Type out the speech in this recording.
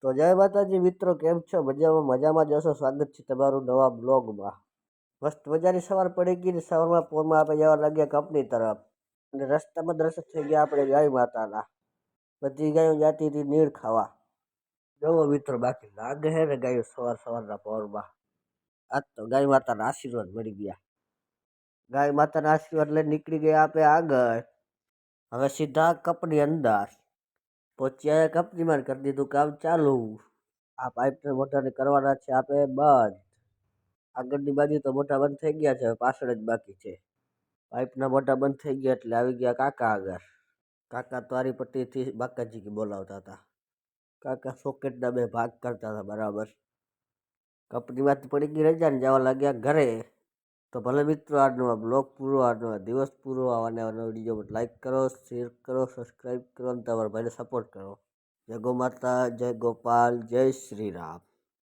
તો જય માતાજી મિત્રો, કેમ છો? મજામાં જ હશો. સ્વાગત છે તમારું નવા બ્લોગમાં. મસ્ત મજાની સવાર પડી ગઈ ને સવારમાં પોરમાં આપણે જવા લાગ્યા કંપની તરફ. અને રસ્તામાં દર્શન થઈ ગયા આપણે ગાય માતાના. બધી ગાયો જાતી હતી નીર ખાવા. જવો મિત્રો, બાકી લાગે હે ને ગાયો સવારના પોરમાં. આજ તો ગાય માતાના આશીર્વાદ મળી ગયા. ગાય માતાના આશીર્વાદ લઈને નીકળી ગયા આપણે આગળ. હવે સીધા કંપની અંદર પહોંચ્યા. કંપનીમાં કરી દીધું કામ ચાલુ. આ પાઇપને મોઢાને કરવાના છે આપણે બંધ. આગળની બાજુ તો મોઢા બંધ થઈ ગયા છે, હવે પાછળ જ બાકી છે. પાઇપના મોઢા બંધ થઈ ગયા એટલે આવી ગયા કાકા આગળ. કાકા તારી પટ્ટીથી બાકાજી બોલાવતા હતા. કાકા સોકેટના બે ભાગ કરતા હતા બરાબર. કંપનીમાંથી પડી ગઈ રજા ને જવા લાગ્યા ઘરે. તો ભલે મિત્રો, આજનો આ બ્લોગ પૂરો, આજનો આ દિવસ પૂરો. આવા વિડીયો લાઈક કરો, શેર કરો, સબસ્ક્રાઈબ કરો અને તમારા ભાઈને સપોર્ટ કરો. જય ગો માતા, જય ગોપાલ, જય શ્રી રામ.